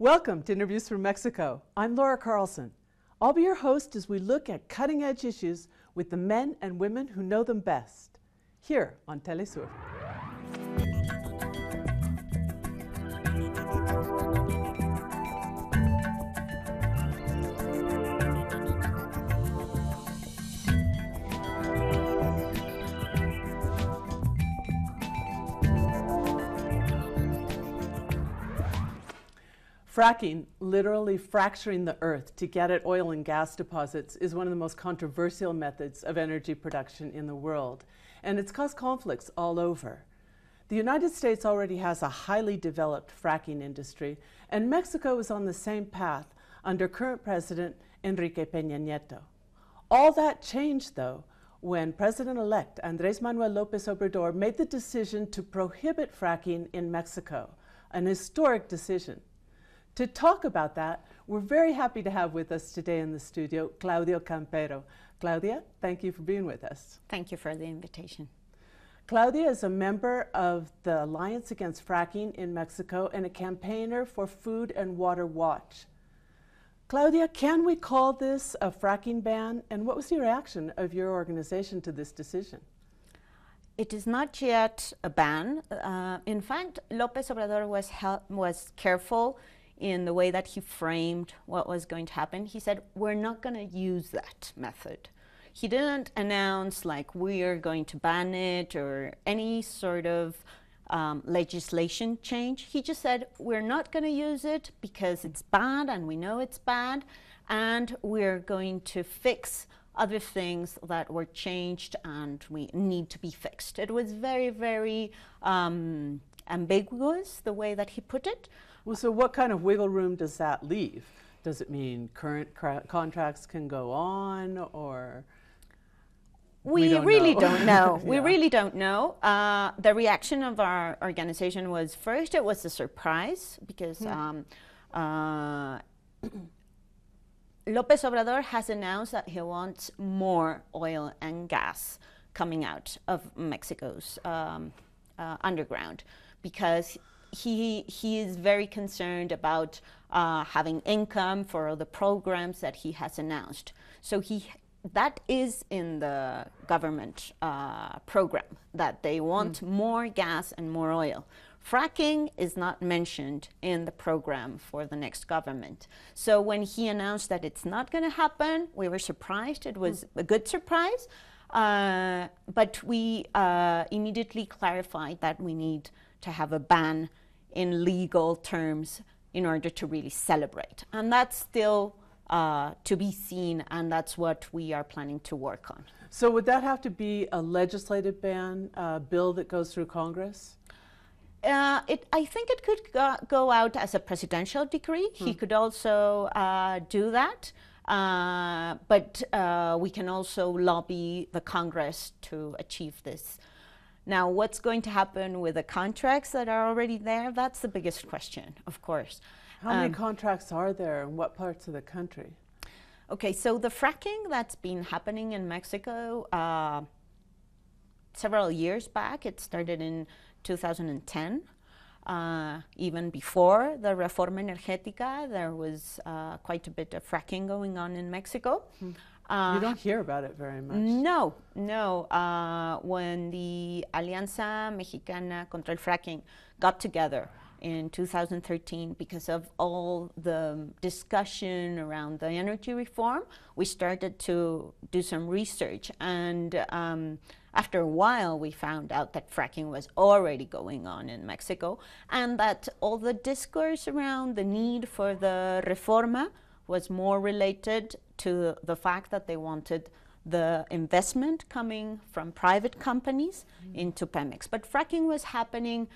Welcome to Interviews from Mexico. I'm Laura Carlson. I'll be your host as we look at cutting-edge issues with the men and women who know them best, here on Telesur. Fracking, literally fracturing the earth to get at oil and gas deposits, is one of the most controversial methods of energy production in the world, and it's caused conflicts all over. The United States already has a highly developed fracking industry, and Mexico is on the same path under current President Enrique Peña Nieto. All that changed, though, when President-elect Andrés Manuel López Obrador made the decision to prohibit fracking in Mexico, an historic decision. To talk about that, we're very happy to have with us today in the studio Claudia Campero. Claudia, thank you for being with us. Thank you for the invitation. Claudia is a member of the Alliance Against Fracking in Mexico and a campaigner for Food and Water Watch. Claudia, can we call this a fracking ban? And what was the reaction of your organization to this decision? It is not yet a ban. In fact, López Obrador was careful in the way that he framed what was going to happen. He said, we're not going to use that method. He didn't announce like we're going to ban it or any sort of legislation change. He just said, we're not going to use it because it's bad and we know it's bad, and we're going to fix other things that were changed and we need to be fixed. It was very, very ambiguous, the way that he put it. Well, so what kind of wiggle room does that leave? Does it mean current contracts can go on, or? We really don't know. Yeah. We really don't know. The reaction of our organization was, first, it was a surprise because López Obrador has announced that he wants more oil and gas coming out of Mexico's underground, because he is very concerned about having income for the programs that he has announced. So that is in the government program, that they want more gas and more oil. Fracking is not mentioned in the program for the next government. So when he announced that it's not going to happen, we were surprised. It was a good surprise. But we immediately clarified that we need to have a ban in legal terms in order to really celebrate. And that's still to be seen, and that's what we are planning to work on. So would that have to be a legislative ban, bill that goes through Congress? I think it could go out as a presidential decree. He could also do that. But we can also lobby the Congress to achieve this. Now, what's going to happen with the contracts that are already there? That's the biggest question, of course. How many contracts are there in what parts of the country? Okay, so the fracking that's been happening in Mexico several years back, it started in 2010. Even before the Reforma Energética, there was quite a bit of fracking going on in Mexico. You don't hear about it very much. No. When the Alianza Mexicana contra el Fracking got together in 2013, because of all the discussion around the energy reform, we started to do some research, and after a while we found out that fracking was already going on in Mexico, and that all the discourse around the need for the reforma was more related to the fact that they wanted the investment coming from private companies into Pemex. But fracking was happening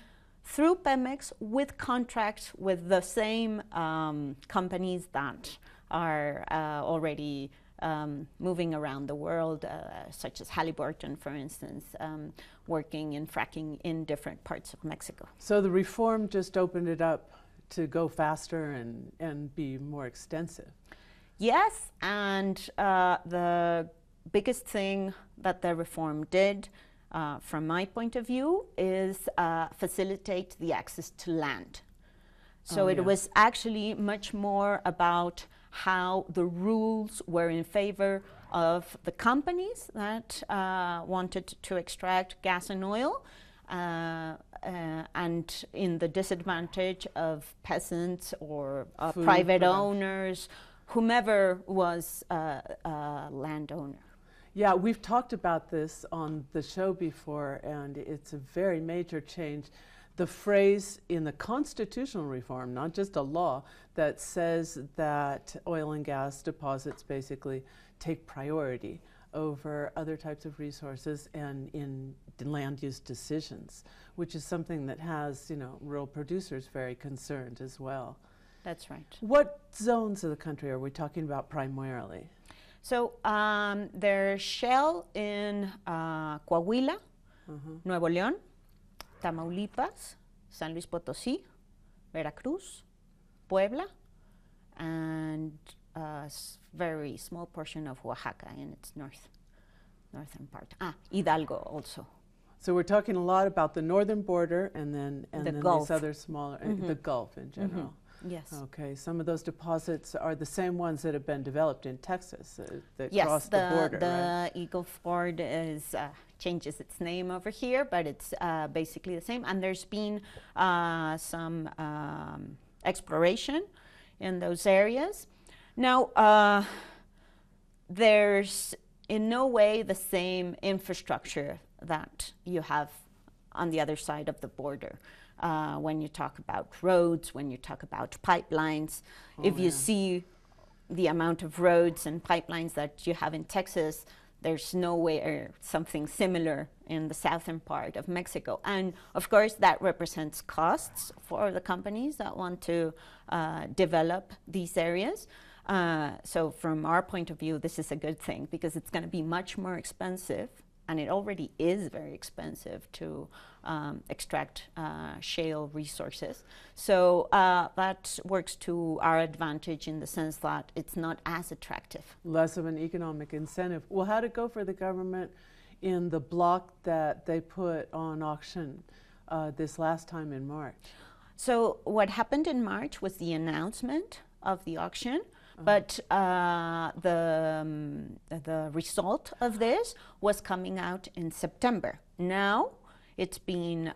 through Pemex with contracts with the same companies that are already moving around the world, such as Halliburton, for instance, working in fracking in different parts of Mexico. So the reform just opened it up to go faster and be more extensive. Yes, and the biggest thing that the reform did, from my point of view, is facilitate the access to land. So it was actually much more about how the rules were in favor of the companies that wanted to extract gas and oil, and in the disadvantage of peasants or private owners, whomever was a landowner. Yeah, we've talked about this on the show before, and it's a very major change. The phrase in the constitutional reform, not just a law, that says that oil and gas deposits basically take priority over other types of resources and in land use decisions, which is something that has, rural producers very concerned as well. That's right. What zones of the country are we talking about primarily? So there's shale in Coahuila, Nuevo León, Tamaulipas, San Luis Potosí, Veracruz, Puebla, and a very small portion of Oaxaca in its northern part. Hidalgo also. So we're talking a lot about the northern border and then Gulf. these other smaller, the Gulf in general. Yes. Okay, some of those deposits are the same ones that have been developed in Texas that yes, cross the border, right? The Eagle Ford is changes its name over here, but it's basically the same. And there's been some exploration in those areas. Now, there's in no way the same infrastructure that you have on the other side of the border. When you talk about roads, when you talk about pipelines, if you see the amount of roads and pipelines that you have in Texas, there's nowhere something similar in the southern part of Mexico. And of course, that represents costs for the companies that want to develop these areas. So from our point of view, this is a good thing because it's going to be much more expensive, and it already is very expensive to extract shale resources. So that works to our advantage in the sense that it's not as attractive. Less of an economic incentive. Well, how'd it go for the government in the block that they put on auction this last time in March? So what happened in March was the announcement of the auction. But the result of this was coming out in September. Now it's been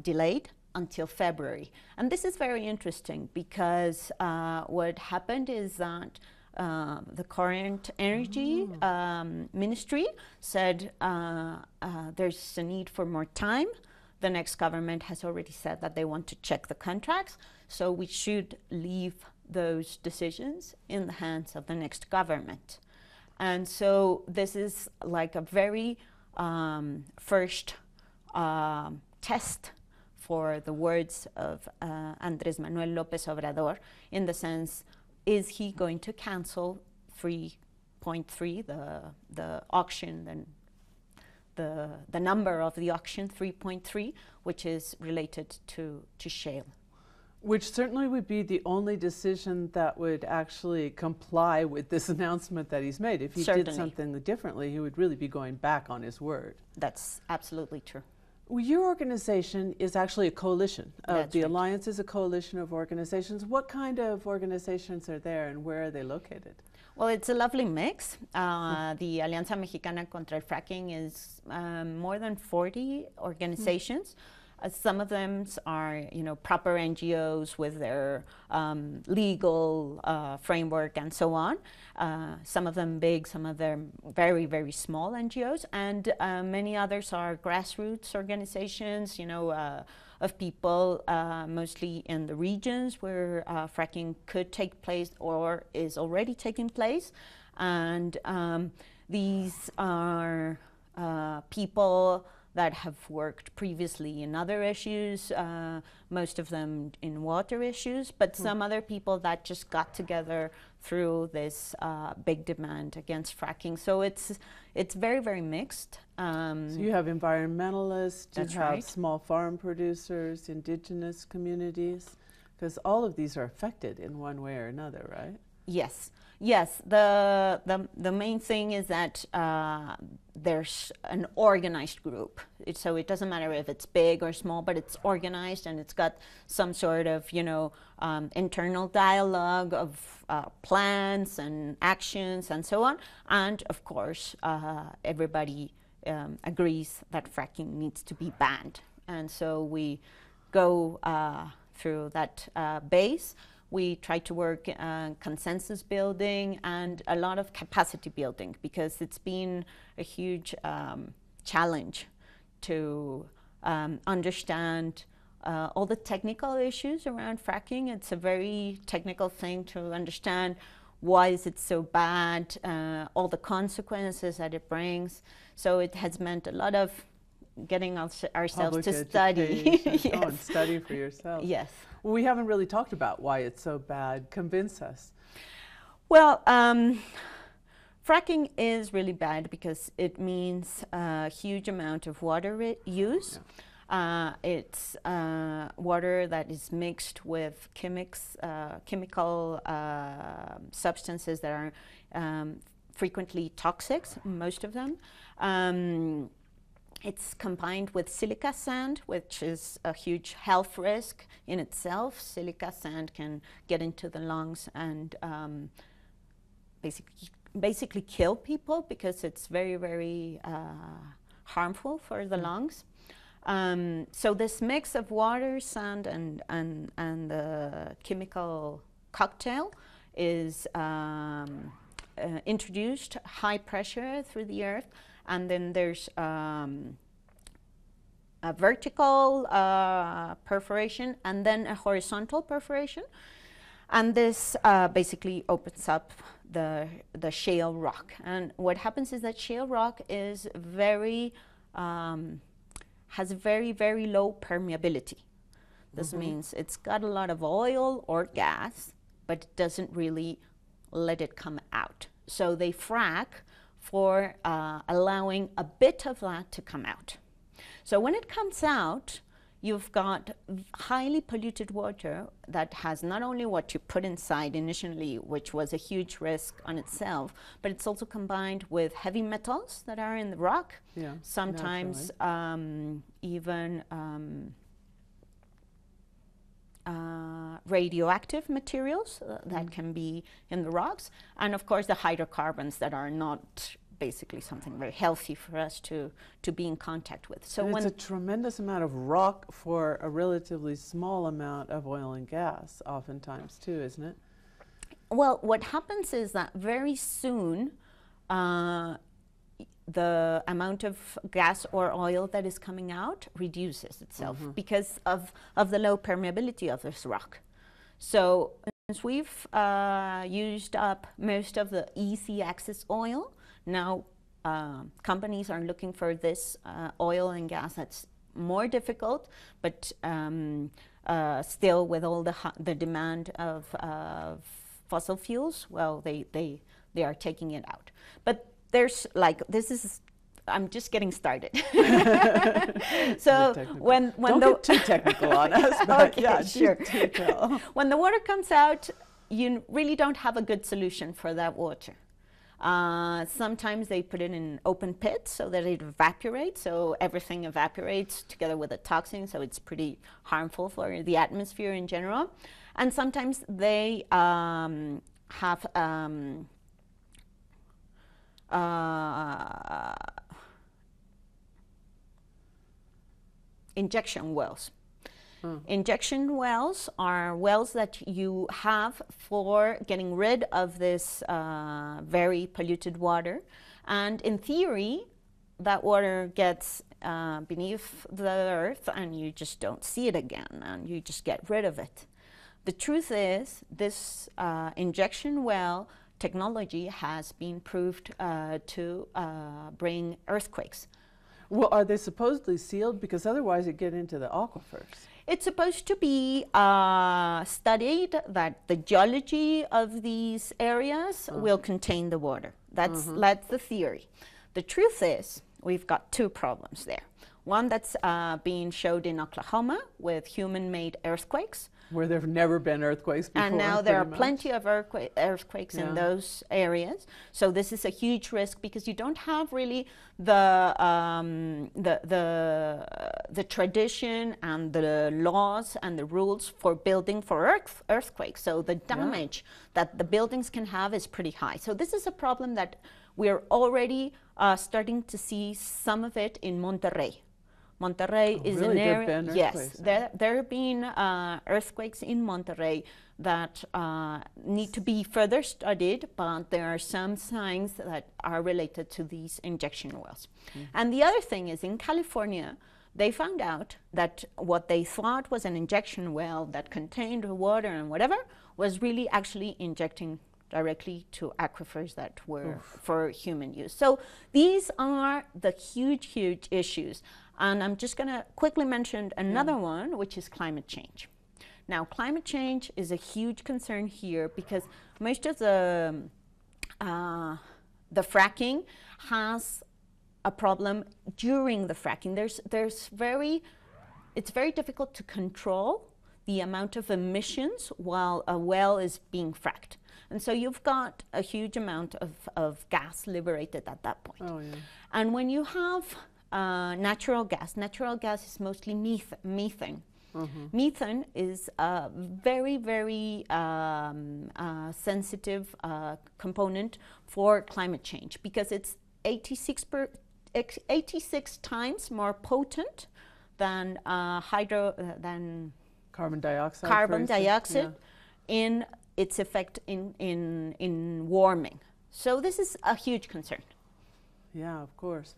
delayed until February. And this is very interesting because what happened is that the current energy ministry said there's a need for more time. The next government has already said that they want to check the contracts, so we should leave those decisions in the hands of the next government. And so this is like a very first test for the words of Andrés Manuel López Obrador, in the sense, is he going to cancel 3.3, the auction, then the number of the auction, 3.3, which is related to shale. Which certainly would be the only decision that would actually comply with this announcement that he's made. If he did something differently, he would really be going back on his word. That's absolutely true. Well, your organization is actually a coalition. That's the right. Alliance is a coalition of organizations. What kind of organizations are there and where are they located? Well, it's a lovely mix. The Alianza Mexicana contra el Fracking is more than 40 organizations. Some of them are, proper NGOs with their legal framework and so on. Some of them big, some of them very, very small NGOs, and many others are grassroots organizations, of people mostly in the regions where fracking could take place or is already taking place. And these are people that have worked previously in other issues, most of them in water issues, but some other people that just got together through this big demand against fracking. So it's very, very mixed. So you have environmentalists, That's you have right. small farm producers, indigenous communities, because all of these are affected in one way or another, right? Yes, yes. The main thing is that there's an organized group. So it doesn't matter if it's big or small, but it's organized and it's got some sort of, internal dialogue of plans and actions and so on. And of course, everybody agrees that fracking needs to be banned. And so we go through that base. We try to work consensus building and a lot of capacity building, because it's been a huge challenge to understand all the technical issues around fracking. It's a very technical thing to understand why is it so bad, all the consequences that it brings. So it has meant a lot of getting ourselves Public to study. Yes. Oh, and study for yourself. Yes. Well, we haven't really talked about why it's so bad. Convince us. Well, fracking is really bad because it means a huge amount of water use. Yeah. It's water that is mixed with chemical substances that are frequently toxic, most of them. It's combined with silica sand, which is a huge health risk in itself. Silica sand can get into the lungs and basically kill people, because it's very, very harmful for the lungs. So this mix of water, sand, and the chemical cocktail is introduced high pressure through the earth. And then there's a vertical perforation and then a horizontal perforation. And this basically opens up the shale rock. And what happens is that shale rock is has very, very low permeability. This means it's got a lot of oil or gas, but it doesn't really let it come out. So they frack for allowing a bit of that to come out. So when it comes out, you've got highly polluted water that has not only what you put inside initially, which was a huge risk on itself, but it's also combined with heavy metals that are in the rock, sometimes even radioactive materials that can be in the rocks, and of course the hydrocarbons that are not basically something very healthy for us to be in contact with. So it's a tremendous amount of rock for a relatively small amount of oil and gas, oftentimes too, isn't it? Well, what happens is that very soon the amount of gas or oil that is coming out reduces itself because of the low permeability of this rock. So since we've used up most of the easy access oil, now companies are looking for this oil and gas that's more difficult, but still with all the demand of fossil fuels, well, they are taking it out. But there's I'm just getting started. So when don't get too technical on us, but okay, yeah, sure. When the water comes out, you really don't have a good solution for that water. Sometimes they put it in open pits so that it evaporates, so everything evaporates together with the toxin, so it's pretty harmful for the atmosphere in general. And sometimes they have injection wells. Injection wells are wells that you have for getting rid of this very polluted water. And in theory, that water gets beneath the earth and you just don't see it again and you just get rid of it. The truth is, this injection well technology has been proved to bring earthquakes. Well, are they supposedly sealed? Because otherwise it get into the aquifers. It's supposed to be studied that the geology of these areas will contain the water. That's the theory. The truth is, we've got two problems there. One that's being showed in Oklahoma with human-made earthquakes. Where there have never been earthquakes before. And now there are plenty of earthquakes in those areas. So this is a huge risk because you don't have really the tradition and the laws and the rules for building for earthquakes. So the damage that the buildings can have is pretty high. So this is a problem that we're already starting to see some of it in Monterrey. Monterrey is an area. Yes, there have been earthquakes in Monterrey that need to be further studied, but there are some signs that are related to these injection wells. And the other thing is, in California, they found out that what they thought was an injection well that contained water and whatever was really actually injecting directly to aquifers that were for human use. So these are the huge, huge issues. And I'm just going to quickly mention another one, which is climate change. Now, climate change is a huge concern here because most of the fracking has a problem during the fracking. It's very difficult to control the amount of emissions while a well is being fracked. And so you've got a huge amount of gas liberated at that point. Oh, yeah. And when you have natural gas is mostly methane. Methane is a very, very sensitive component for climate change because it's 86 times more potent than carbon dioxide, in its effect in warming. So this is a huge concern. Yeah, of course.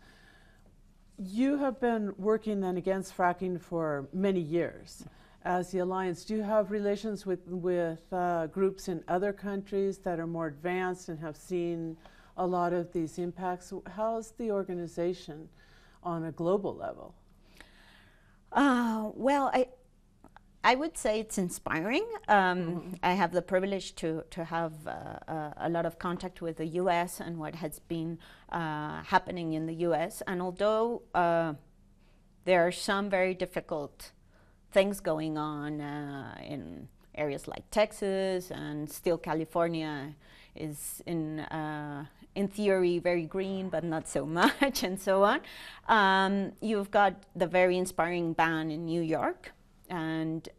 You have been working then against fracking for many years as the Alliance. Do you have relations with groups in other countries that are more advanced and have seen a lot of these impacts? How's the organization on a global level? Well, I would say it's inspiring. I have the privilege to have a lot of contact with the US and what has been happening in the US. And although there are some very difficult things going on in areas like Texas, and still California is in theory very green, but not so much, and so on. You've got the very inspiring ban in New York. And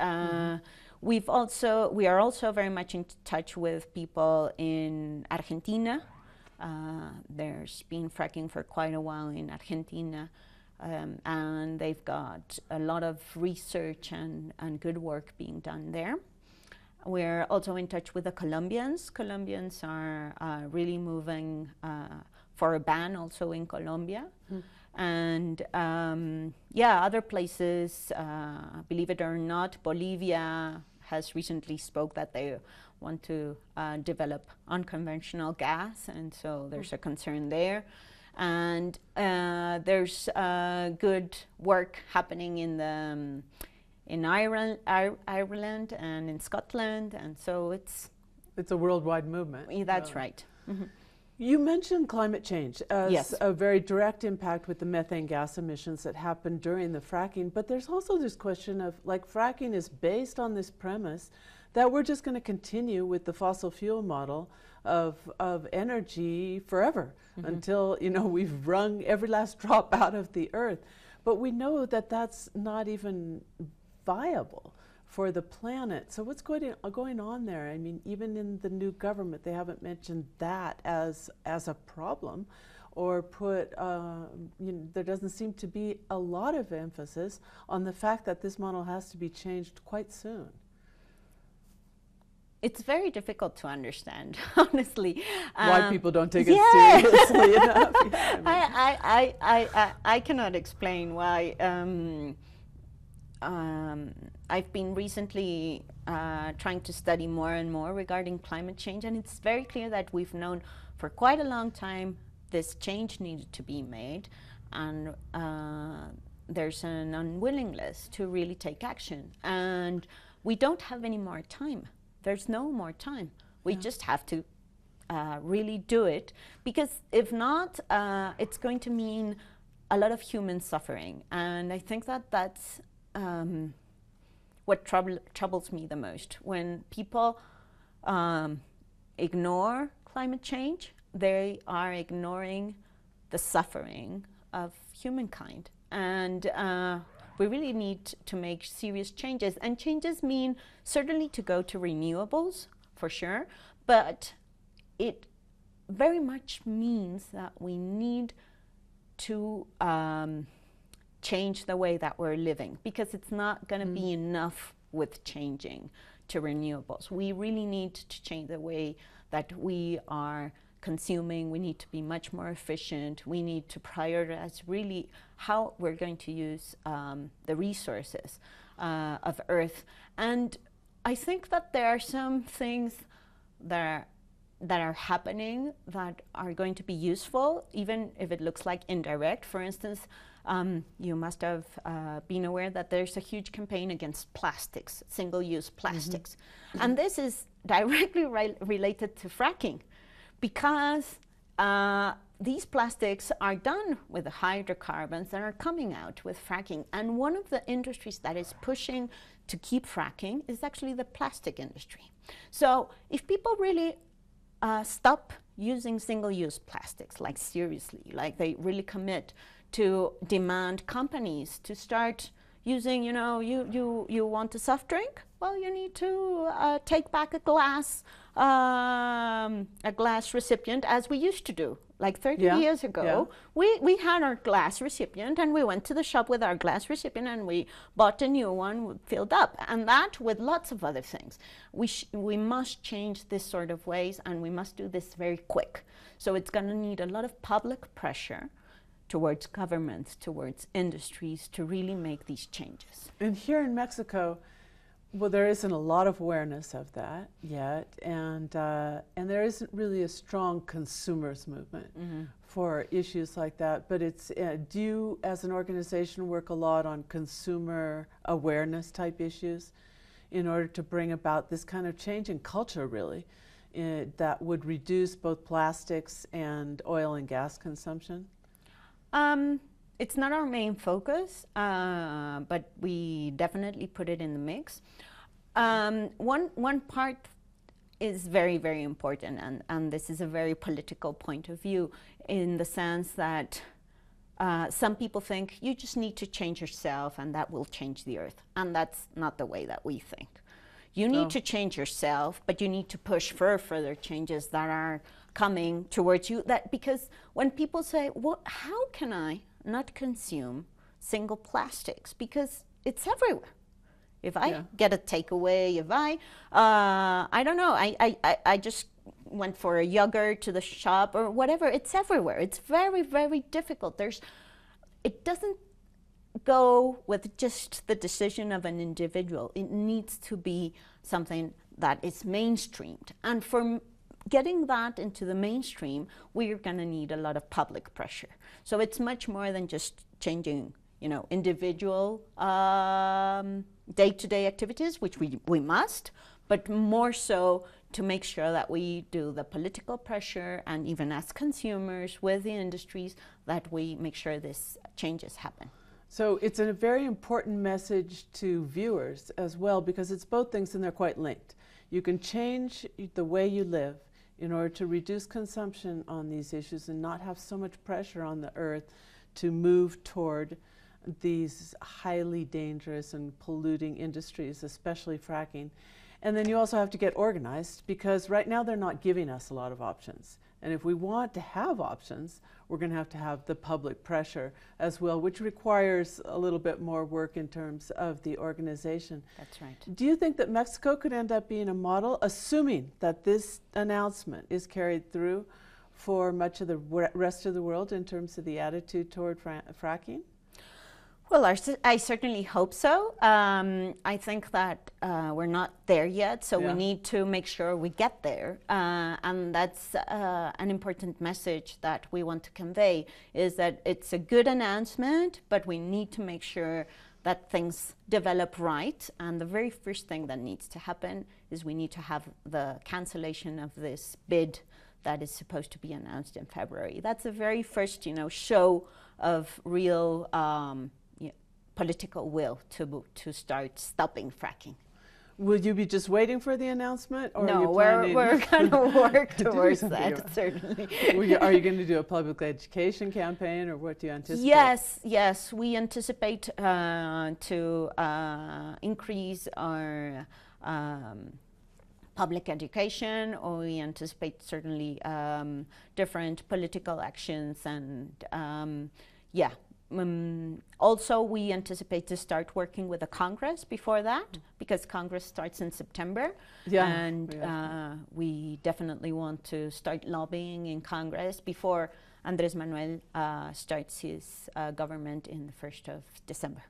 we are also very much in touch with people in Argentina. There's been fracking for quite a while in Argentina, and they've got a lot of research and good work being done there. We're also in touch with the Colombians. Colombians are really moving for a ban also in Colombia. And other places, believe it or not, Bolivia has recently spoke that they want to develop unconventional gas, and so there's a concern there. And there's good work happening in Ireland and in Scotland, and so it's a worldwide movement. That's right. You mentioned climate change as a very direct impact with the methane gas emissions that happen during the fracking, but there's also this question of, like, fracking is based on this premise that we're just going to continue with the fossil fuel model of energy forever until, we've wrung every last drop out of the earth. But we know that that's not even viable for the planet. So what's going on there? I mean, even in the new government, they haven't mentioned that as a problem, or put, there doesn't seem to be a lot of emphasis on the fact that this model has to be changed quite soon. It's very difficult to understand, honestly. Why people don't take it seriously enough. I cannot explain why. I've been recently trying to study more and more regarding climate change, and it's very clear that we've known for quite a long time this change needed to be made, and there's an unwillingness to really take action. And we don't have any more time. There's no more time. We just have to really do it, because if not, it's going to mean a lot of human suffering. And I think that that's what troubles me the most. When people ignore climate change, they are ignoring the suffering of humankind. And we really need to make serious changes. And changes mean certainly to go to renewables, for sure, but it very much means that we need to change the way that we're living, because it's not going to be enough with changing to renewables. We really need to change the way that we are consuming. We need to be much more efficient. We need to prioritize really how we're going to use the resources of Earth. And I think that there are some things that are happening that are going to be useful, even if it looks like indirect. For instance, you must have been aware that there's a huge campaign against plastics, single-use plastics. And this is directly related to fracking, because these plastics are done with the hydrocarbons that are coming out with fracking. And one of the industries that is pushing to keep fracking is actually the plastic industry. So if people really stop using single-use plastics, like seriously, like they really commit to demand companies to start using, you know, you want a soft drink? Well, you need to take back a glass recipient, as we used to do. Like 30 years ago, we had our glass recipient, and we went to the shop with our glass recipient, and we bought a new one filled up, and that with lots of other things. We must change this sort of ways, and we must do this very quick. So it's going to need a lot of public pressure towards governments, towards industries, to really make these changes. And here in Mexico, well, there isn't a lot of awareness of that yet, and there isn't really a strong consumers movement for issues like that. But it's do you, as an organization, work a lot on consumer awareness type issues in order to bring about this kind of change in culture, really, that would reduce both plastics and oil and gas consumption? It's not our main focus, but we definitely put it in the mix. One part is very, very important, and this is a very political point of view, in the sense that some people think you just need to change yourself and that will change the Earth. And that's not the way that we think. You need to change yourself, but you need to push for further changes that are coming towards you. Because when people say, well, how can I not consume single plastics? Because it's everywhere. If I get a takeaway, if I don't know, I just went for a yogurt to the shop or whatever, it's everywhere. It's very, very difficult. It doesn't go with just the decision of an individual. It needs to be something that is mainstreamed. And for getting that into the mainstream, we're going to need a lot of public pressure. So it's much more than just changing, you know, individual day-to-day activities, which we must, but more so to make sure that we do the political pressure, and even as consumers with the industries, that we make sure this changes happen. So it's a very important message to viewers as well, because it's both things and they're quite linked. You can change the way you live in order to reduce consumption on these issues and not have so much pressure on the Earth to move toward these highly dangerous and polluting industries, especially fracking. And then you also have to get organized, because right now they're not giving us a lot of options. And if we want to have options, we're going to have the public pressure as well, which requires a little bit more work in terms of the organization. That's right. Do you think that Mexico could end up being a model, assuming that this announcement is carried through for much of the rest of the world in terms of the attitude toward fracking? Well, I certainly hope so. I think that we're not there yet, so we need to make sure we get there. And that's an important message that we want to convey, is that it's a good announcement, but we need to make sure that things develop right. And the very first thing that needs to happen is we need to have the cancellation of this bid that is supposed to be announced in February. That's the very first, you know, show of real political will to start stopping fracking. Will you be just waiting for the announcement? Or No, are you we're going to work towards that, certainly. Are you going to do a public education campaign, or what do you anticipate? Yes, we anticipate to increase our public education, or we anticipate certainly different political actions, and also, we anticipate to start working with the Congress before that, because Congress starts in September. And we definitely want to start lobbying in Congress before Andrés Manuel starts his government in the 1st of December.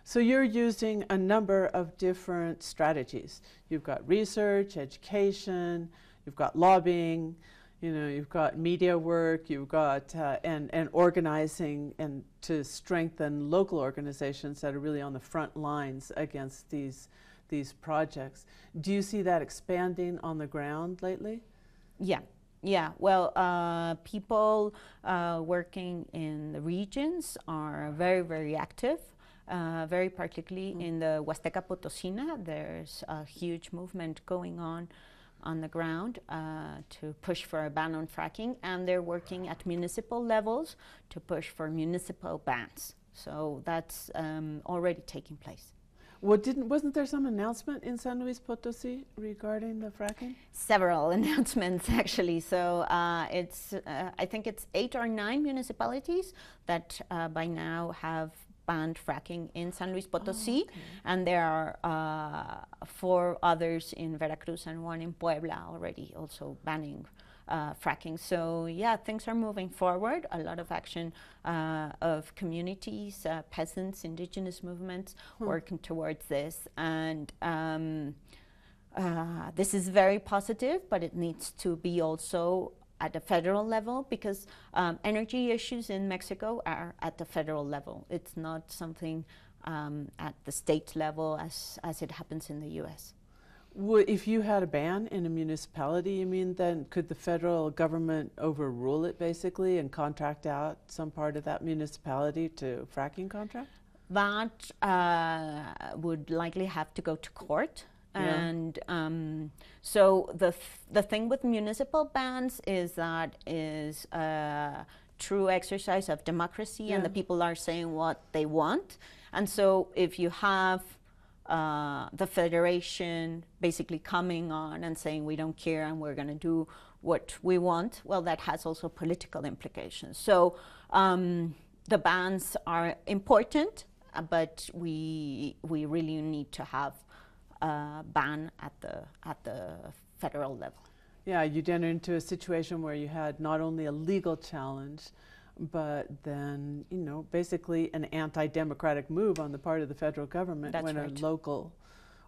So you're using a number of different strategies. You've got research, education, you've got lobbying, you've got media work, you've got and organizing, and to strengthen local organizations that are really on the front lines against these projects. Do you see that expanding on the ground lately? Yeah. Well, people working in the regions are very, very active. Very particularly in the Huasteca Potosina, there's a huge movement going on the ground to push for a ban on fracking, and they're working at municipal levels to push for municipal bans. So that's already taking place. Well, wasn't there some announcement in San Luis Potosí regarding the fracking? Several announcements, actually. So I think it's 8 or 9 municipalities that by now have banned fracking in San Luis Potosí, and there are 4 others in Veracruz and 1 in Puebla already also banning fracking. So yeah, things are moving forward. A lot of action of communities, peasants, indigenous movements working towards this, and this is very positive, but it needs to be also at the federal level, because energy issues in Mexico are at the federal level. It's not something at the state level as it happens in the U.S. If you had a ban in a municipality, you mean then could the federal government overrule it basically and contract out some part of that municipality to fracking contract? That would likely have to go to court. And so the thing with municipal bans is that is a true exercise of democracy, and the people are saying what they want. And so if you have the federation basically coming on and saying we don't care and we're going to do what we want, well, that has also political implications. So the bans are important, but we really need to have ban at the federal level. Yeah, you'd enter into a situation where you had not only a legal challenge, but then, basically an anti-democratic move on the part of the federal government. That's when right. A local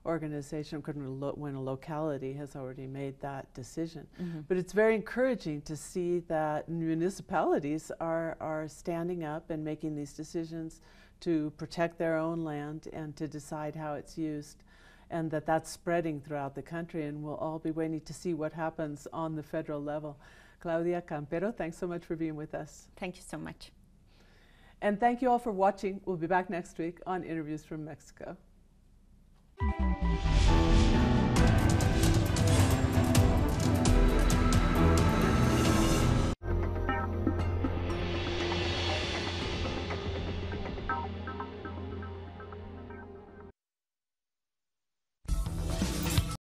organization, when a locality has already made that decision. But it's very encouraging to see that municipalities are standing up and making these decisions to protect their own land and to decide how it's used, and that's spreading throughout the country, and we'll all be waiting to see what happens on the federal level. Claudia, Campero, thanks so much for being with us. Thank you so much. And thank you all for watching. We'll be back next week on Interviews from Mexico.